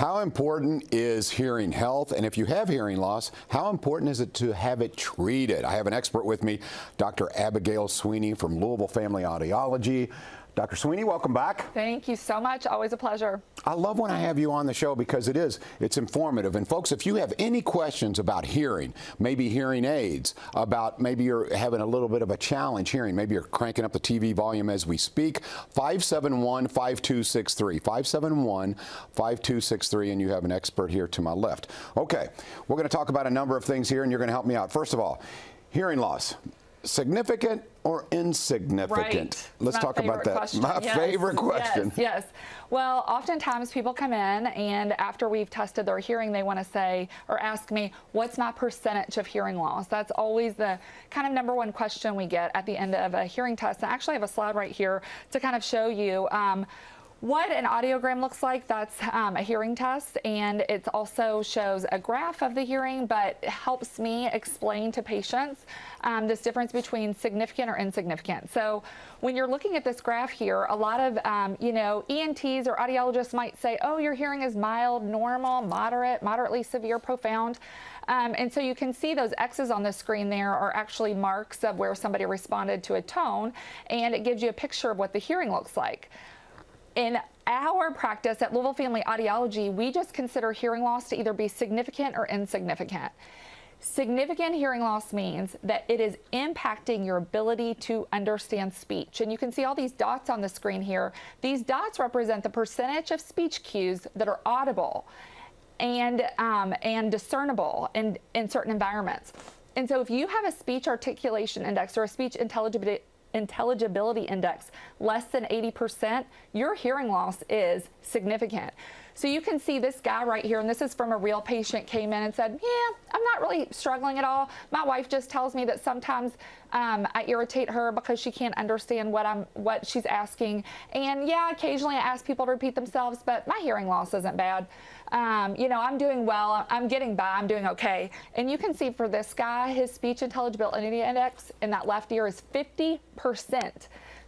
How important is hearing health? And if you have hearing loss, how important is it to have it treated? I have an expert with me, Dr. Abigail Sweeney from Louisville Family Audiology. Dr. Sweeney, welcome back. Thank you so much. Always a pleasure. I love when I have you on the show because it's informative. And folks, if you have any questions about hearing, maybe hearing aids, about maybe you're having a little bit of a challenge hearing, maybe you're cranking up the TV volume as we speak, 571-5263, 571-5263, and you have an expert here to my left. Okay, we're going to talk about a number of things here, and you're going to help me out. First of all, hearing loss. Significant or insignificant? Right. Let's talk about that. Question. My favorite question. Yes. Well, oftentimes people come in and after we've tested their hearing, they want to say or ask me, what's my percentage of hearing loss? That's always the kind of number one question we get at the end of a hearing test. And I actually have a slide right here to kind of show you what an audiogram looks like. That's a hearing test, and it also shows a graph of the hearing, but helps me explain to patients this difference between significant or insignificant. So when you're looking at this graph here, a lot of ENTs or audiologists might say, oh, your hearing is mild, normal, moderate, moderately severe, profound. And so you can see those X's on the screen there are actually marks of where somebody responded to a tone, and it gives you a picture of what the hearing looks like. In our practice at Louisville Family Audiology, we just consider hearing loss to either be significant or insignificant. Significant hearing loss means that it is impacting your ability to understand speech. And you can see all these dots on the screen here. These dots represent the percentage of speech cues that are audible and discernible in certain environments. And so if you have a speech articulation index or a speech intelligibility index less than 80%, your hearing loss is significant. So you can see this guy right here, and this is from a real patient, came in and said, yeah, I'm not really struggling at all. My wife just tells me that sometimes I irritate her because she can't understand what she's asking. And yeah, occasionally I ask people to repeat themselves, but my hearing loss isn't bad. I'm doing well, I'm getting by, I'm doing okay. And you can see for this guy, his speech intelligibility index in that left ear is 50%.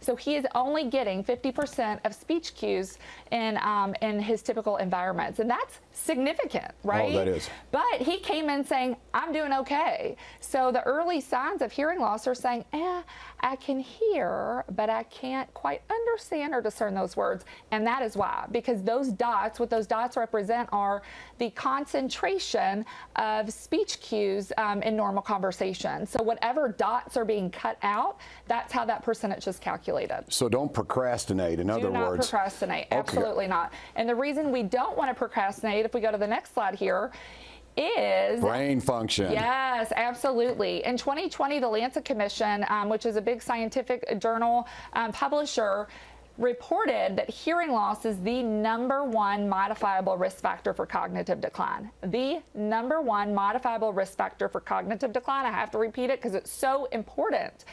So he is only getting 50% of speech cues in his typical environments. And that's significant, right? Oh, that is. But he came in saying, I'm doing okay. So the early signs of hearing loss are saying, I can hear, but I can't quite understand or discern those words. And that is why, because those dots, what those dots represent are the concentration of speech cues in normal conversation. So whatever dots are being cut out, that's how that percentage is calculated. So don't procrastinate, in other words. Do not procrastinate, absolutely not. And the reason we don't want to procrastinate, if we go to the next slide here, is brain function. Yes, absolutely. In 2020, the Lancet Commission, which is a big scientific journal publisher, reported that hearing loss is the #1 modifiable risk factor for cognitive decline. The #1 modifiable risk factor for cognitive decline. I have to repeat it because it's so important.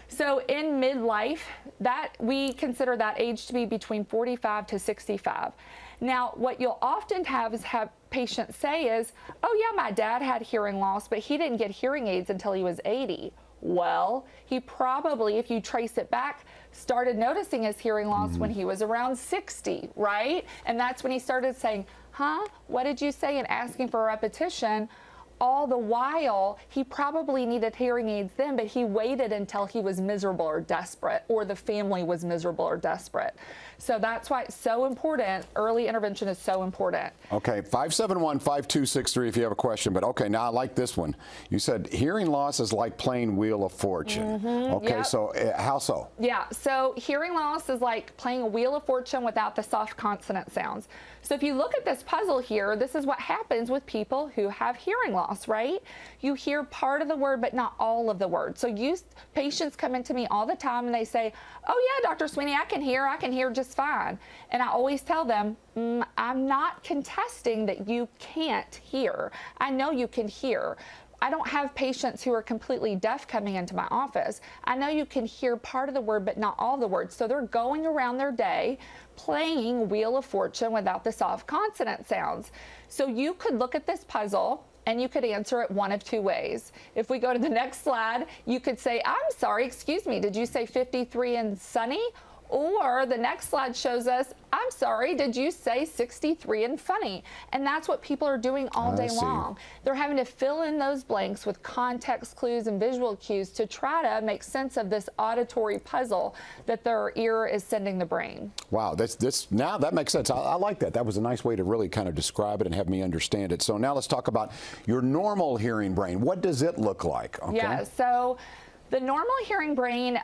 So in midlife, that we consider that age to be between 45 to 65. Now, what you'll often have patients say is, oh yeah, my dad had hearing loss, but he didn't get hearing aids until he was 80. Well, he probably, if you trace it back, started noticing his hearing loss when he was around 60, right? And that's when he started saying, huh, what did you say? And asking for a repetition. All the while, he probably needed hearing aids then, but he waited until he was miserable or desperate, or the family was miserable or desperate. So that's why it's so important. Early intervention is so important. Okay, 571-5263 if you have a question. But okay, now I like this one. You said hearing loss is like playing Wheel of Fortune. Okay, yep. So how so? Yeah, so hearing loss is like playing a Wheel of Fortune without the soft consonant sounds. So if you look at this puzzle here, this is what happens with people who have hearing loss, right? You hear part of the word, but not all of the word. So patients come into me all the time and they say, oh yeah, Dr. Sweeney, I can hear just fine. And I always tell them, I'm not contesting that you can't hear. I know you can hear. I don't have patients who are completely deaf coming into my office. I know you can hear part of the word, but not all the words. So they're going around their day playing Wheel of Fortune without the soft consonant sounds. So you could look at this puzzle and you could answer it one of two ways. If we go to the next slide, you could say, I'm sorry, excuse me, did you say 53 and sunny? Or the next slide shows us, I'm sorry, did you say 63 and funny? And that's what people are doing all day long. They're having to fill in those blanks with context clues and visual cues to try to make sense of this auditory puzzle that their ear is sending the brain. Wow, now that makes sense. I like that. That was a nice way to really kind of describe it and have me understand it. So now let's talk about your normal hearing brain. What does it look like? Okay. Yeah, so the normal hearing brain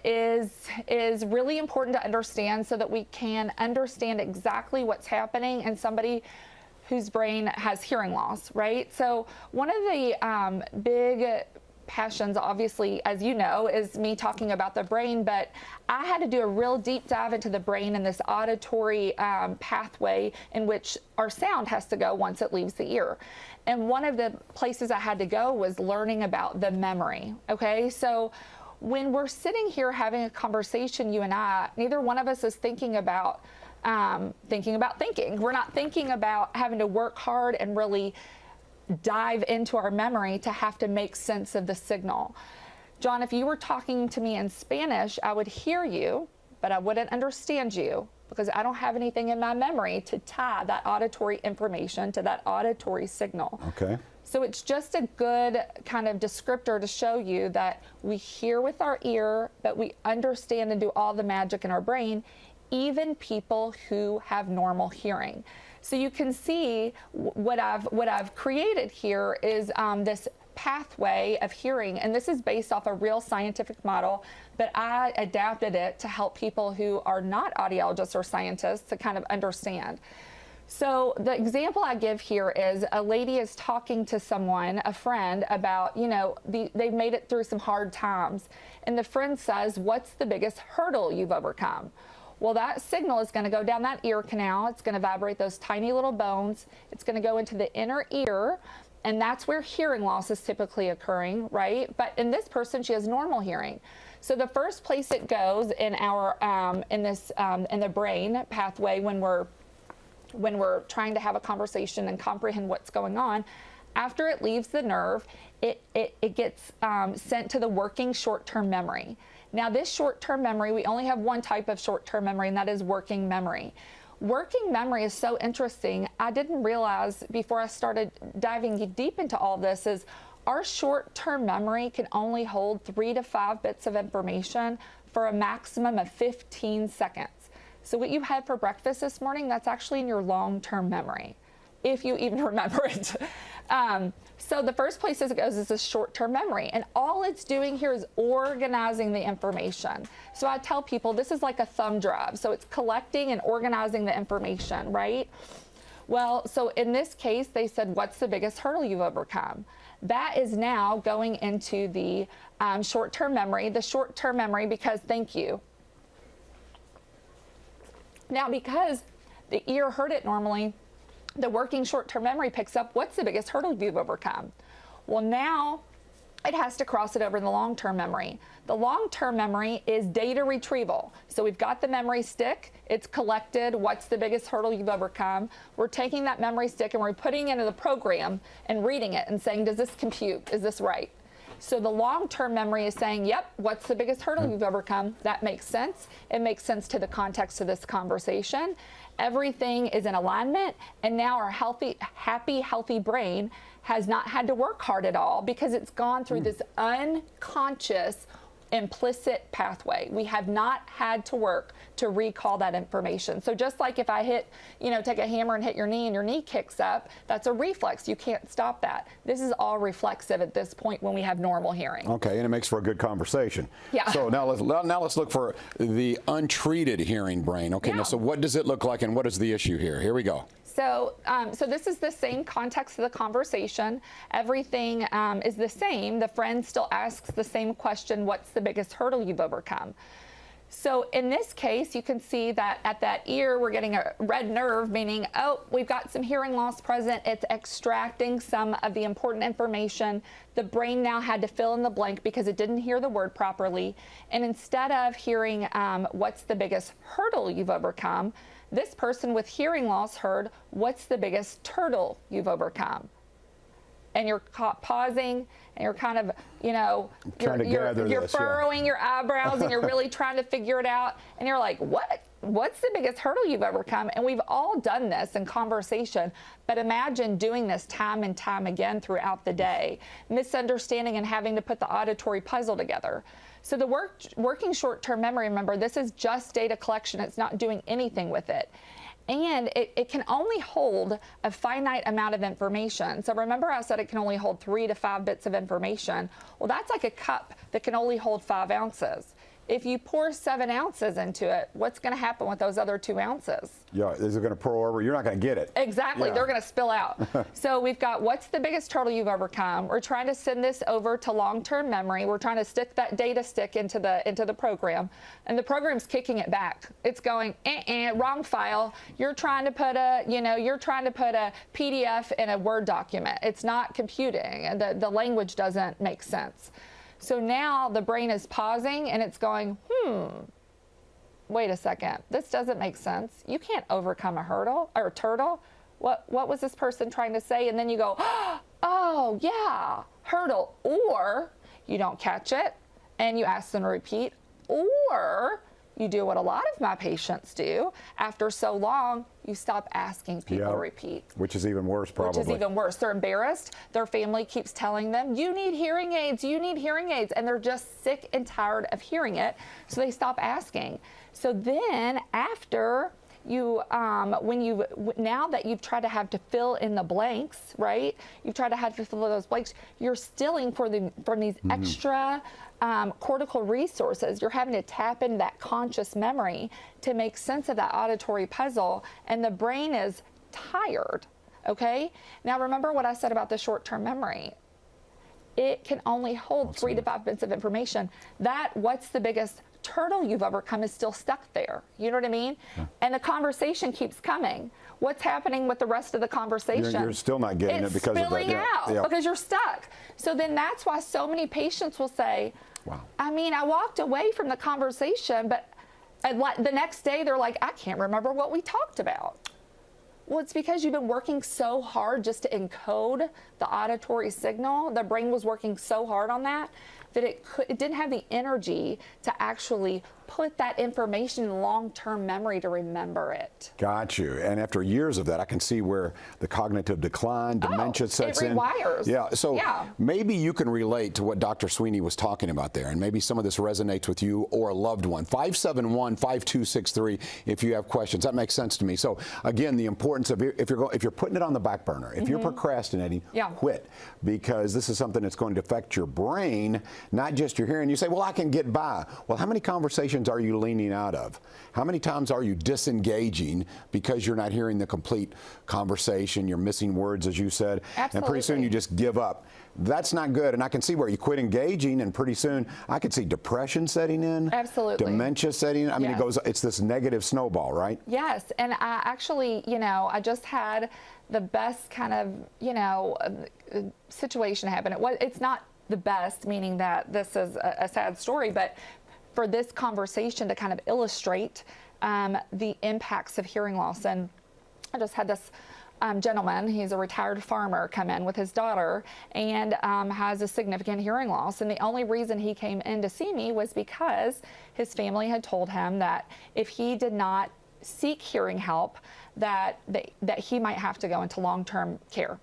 is really important to understand so that we can understand exactly what's happening in somebody whose brain has hearing loss, right? So one of the big passions, obviously, as you know, is me talking about the brain, but I had to do a real deep dive into the brain and this auditory pathway in which our sound has to go once it leaves the ear. And one of the places I had to go was learning about the memory, okay? So when we're sitting here having a conversation, you and I, neither one of us is thinking about thinking. We're not thinking about having to work hard and really dive into our memory to have to make sense of the signal. John, if you were talking to me in Spanish, I would hear you, but I wouldn't understand you because I don't have anything in my memory to tie that auditory information to that auditory signal. Okay. So it's just a good kind of descriptor to show you that we hear with our ear, but we understand and do all the magic in our brain, even people who have normal hearing. So you can see what I've created here is this pathway of hearing, and this is based off a real scientific model, but I adapted it to help people who are not audiologists or scientists to kind of understand. So the example I give here is a lady is talking to someone, a friend, about, they've made it through some hard times, and the friend says, what's the biggest hurdle you've overcome? Well, that signal is going to go down that ear canal. It's going to vibrate those tiny little bones. It's going to go into the inner ear, and that's where hearing loss is typically occurring, right? But in this person, she has normal hearing. So the first place it goes in our in the brain pathway when we're trying to have a conversation and comprehend what's going on, after it leaves the nerve, it gets sent to the working short-term memory. Now, this short-term memory, we only have one type of short-term memory, and that is working memory. Working memory is so interesting. I didn't realize before I started diving deep into all this is our short-term memory can only hold 3 to 5 bits of information for a maximum of 15 seconds. So what you had for breakfast this morning, that's actually in your long-term memory, if you even remember it. So the first place it goes is this short-term memory, and all it's doing here is organizing the information. So I tell people this is like a thumb drive, so it's collecting and organizing the information, right? Well, so in this case, they said, what's the biggest hurdle you've overcome? That is now going into the short-term memory, because thank you. Now, because the ear heard it normally, the working short-term memory picks up what's the biggest hurdle you've overcome. Well, now it has to cross it over in the long-term memory. The long-term memory is data retrieval. So we've got the memory stick. It's collected what's the biggest hurdle you've overcome. We're taking that memory stick and we're putting it into the program and reading it and saying, does this compute? Is this right? So the long-term memory is saying, yep, what's the biggest hurdle you've overcome? That makes sense. It makes sense to the context of this conversation. Everything is in alignment, and now our healthy brain has not had to work hard at all because it's gone through this unconscious implicit pathway. We have not had to work to recall that information. So just like if I take a hammer and hit your knee and your knee kicks up, that's a reflex. You can't stop that. This is all reflexive at this point when we have normal hearing. Okay, and it makes for a good conversation. Yeah. So now let's look for the untreated hearing brain. Okay, Yeah. now so what does it look like and what is the issue here? Here we go. So, so this is the same context of the conversation. Everything is the same. The friend still asks the same question, what's the biggest hurdle you've overcome? So in this case, you can see that at that ear, we're getting a red nerve, meaning, oh, we've got some hearing loss present. It's extracting some of the important information. The brain now had to fill in the blank because it didn't hear the word properly. And instead of hearing what's the biggest hurdle you've overcome, this person with hearing loss heard, what's the biggest turtle you've overcome? and you're pausing and you're kind of, Trying to gather you're this, furrowing your eyebrows and you're really trying to figure it out. And you're like, what's the biggest hurdle you've overcome? And we've all done this in conversation, but imagine doing this time and time again throughout the day, misunderstanding and having to put the auditory puzzle together. So the working short-term memory, remember, this is just data collection. It's not doing anything with it. And it can only hold a finite amount of information. So remember I said it can only hold 3 to 5 bits of information. Well, that's like a cup that can only hold 5 ounces. If you pour 7 ounces into it, what's going to happen with those other 2 ounces? Yeah, is it going to pour over? You're not going to get it. Exactly. Yeah. They're going to spill out. So we've got what's the biggest hurdle you've overcome. We're trying to send this over to long-term memory. We're trying to stick that data stick into the program, and the program's kicking it back. It's going wrong file. You're trying to put a PDF in a Word document. It's not computing. The language doesn't make sense. So now the brain is pausing and it's going, wait a second, this doesn't make sense. You can't overcome a hurdle or a turtle. What was this person trying to say? And then you go, oh yeah, hurdle. Or you don't catch it and you ask them to repeat, or you do what a lot of my patients do. After so long, you stop asking people to repeat. Which is even worse, probably. Which is even worse. They're embarrassed. Their family keeps telling them, you need hearing aids, you need hearing aids. And they're just sick and tired of hearing it. So they stop asking. So then after you, now that you've tried to have to fill in the blanks, right? You've tried to have to fill in those blanks, you're stealing from these extra cortical resources. You're having to tap into that conscious memory to make sense of that auditory puzzle, and the brain is tired, okay? Now remember what I said about the short-term memory. It can only hold 3 to 5 bits of information. What's the biggest turtle you've overcome is still stuck there. You know what I mean? Yeah. And the conversation keeps coming. What's happening with the rest of the conversation? You're still not getting it because of that. It's spilling out because you're stuck. So then that's why so many patients will say, wow, I mean, I walked away from the conversation, but the next day they're like, I can't remember what we talked about. Well, it's because you've been working so hard just to encode the auditory signal. The brain was working so hard on that it didn't have the energy to actually put that information in long-term memory to remember it. Got you. And after years of that, I can see where the cognitive decline, dementia sets in. It rewires. Yeah. So maybe you can relate to what Dr. Sweeney was talking about there, and maybe some of this resonates with you or a loved one. 571-5263 if you have questions. That makes sense to me. So again, the importance of if you're putting it on the back burner, if you're procrastinating, quit, because this is something that's going to affect your brain, not just your hearing. You say, well, I can get by. Well, how many conversations are you leaning out of? How many times are you disengaging because you're not hearing the complete conversation? You're missing words, as you said. Absolutely. And pretty soon you just give up. That's not good. And I can see where you quit engaging, and pretty soon I could see depression setting in. Absolutely. Dementia setting in. I mean, it's this negative snowball, right? Yes. And I actually, I just had the best kind of, situation happen. It's not the best, meaning that this is a sad story, but for this conversation to kind of illustrate the impacts of hearing loss. And I just had this gentleman, he's a retired farmer, come in with his daughter and has a significant hearing loss. And the only reason he came in to see me was because his family had told him that if he did not seek hearing help, that he might have to go into long-term care.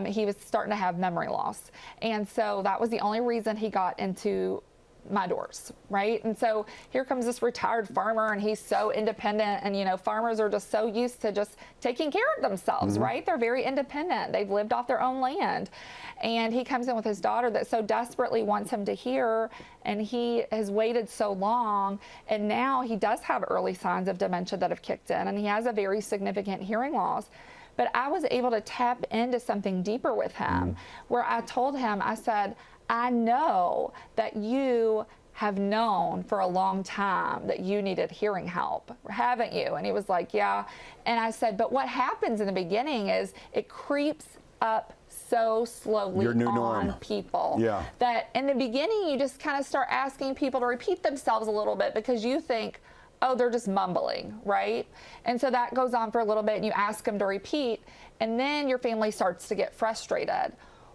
He was starting to have memory loss. And so that was the only reason he got into my doors, right? And so here comes this retired farmer, and he's so independent, and farmers are just so used to just taking care of themselves, right? They're very independent. They've lived off their own land. And he comes in with his daughter that so desperately wants him to hear, and he has waited so long, and now he does have early signs of dementia that have kicked in, and he has a very significant hearing loss. But I was able to tap into something deeper with him, where I told him, I said, I know that you have known for a long time that you needed hearing help, haven't you? And he was like, yeah. And I said, but what happens in the beginning is it creeps up so slowly on people. Yeah. That in the beginning, you just kind of start asking people to repeat themselves a little bit because you think, oh, they're just mumbling, right? And so that goes on for a little bit, and you ask them to repeat, and then your family starts to get frustrated.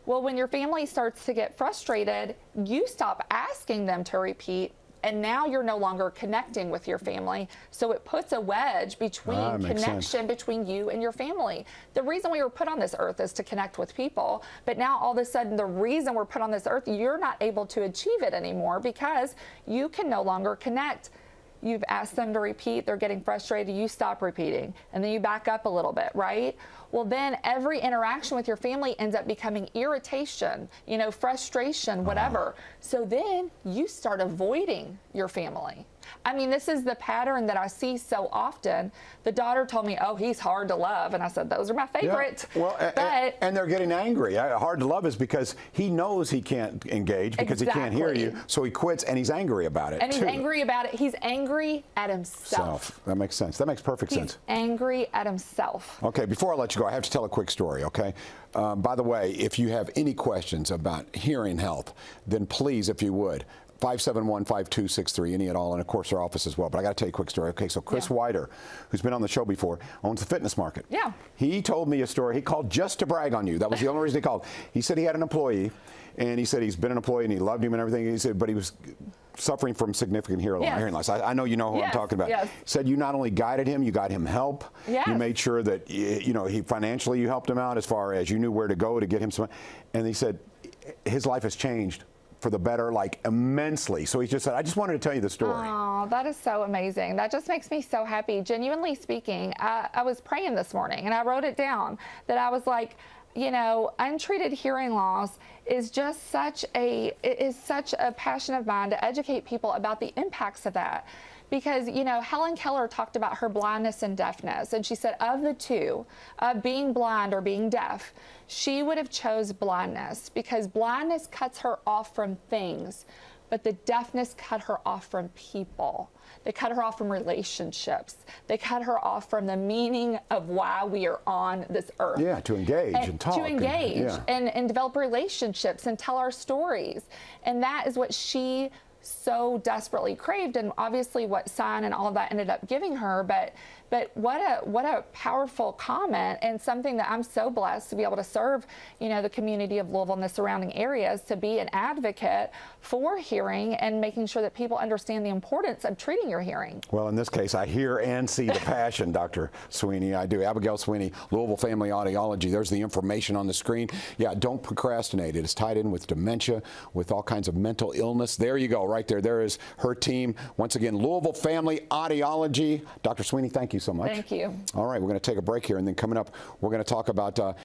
Well, when your family starts to get frustrated, you stop asking them to repeat, and now you're no longer connecting with your family. So it puts a wedge between connection between you and your family. The reason we were put on this earth is to connect with people, but now all of a sudden the reason we're put on this earth, you're not able to achieve it anymore because you can no longer connect. You've asked them to repeat, they're getting frustrated, you stop repeating, and then you back up a little bit, right? Well, then every interaction with your family ends up becoming irritation, frustration, whatever. So then you start avoiding your family. I mean, this is the pattern that I see so often. The daughter told me, oh, he's hard to love. And I said, those are my favorite. Yeah. Well, and they're getting angry. Hard to love is because he knows he can't engage because he can't hear you. So he quits and he's angry about it. And he's angry about it. He's angry at himself. That makes sense. That makes perfect sense. He's angry at himself. Okay, before I let you go, I have to tell a quick story, okay? By the way, if you have any questions about hearing health, then please, if you would, 571-5263, any at all, and of course our office as well. But I got to tell you a quick story. Okay, so Chris Wider, who's been on the show before, owns the fitness market. Yeah. He told me a story. He called just to brag on you. That was the only reason he called. He said he had an employee, and he said he's been an employee and he loved him and everything. He said, but he was suffering from significant hearing loss. I know you know who I'm talking about. Yes. Said you not only guided him, you got him help. Yes. You made sure that he financially you helped him out as far as you knew where to go to get him some. And he said his life has changed for the better, like immensely. So he just said, I just wanted to tell you the story. Oh, that is so amazing. That just makes me so happy. Genuinely speaking, I was praying this morning and I wrote it down that I was like, untreated hearing loss is just such a passion of mine to educate people about the impacts of that. Because, Helen Keller talked about her blindness and deafness, and she said of the two, of being blind or being deaf, she would have chose blindness because blindness cuts her off from things, but the deafness cut her off from people. They cut her off from relationships. They cut her off from the meaning of why we are on this earth. Yeah, to engage and talk. To engage and develop relationships and tell our stories. And that is what she so desperately craved, and obviously what sign and all of that ended up giving her, but what a powerful comment, and something that I'm so blessed to be able to serve the community of Louisville and the surrounding areas, to be an advocate for hearing and making sure that people understand the importance of treating your hearing. Well, in this case, I hear and see the passion, Dr. Sweeney. I do. Abigail Sweeney, Louisville Family Audiology. There's the information on the screen. Yeah, don't procrastinate. It is tied in with dementia, with all kinds of mental illness. There you go, right there. There is her team. Once again, Louisville Family Audiology. Dr. Sweeney, thank you so much. Thank you. All right, we're going to take a break here, and then coming up, we're going to talk about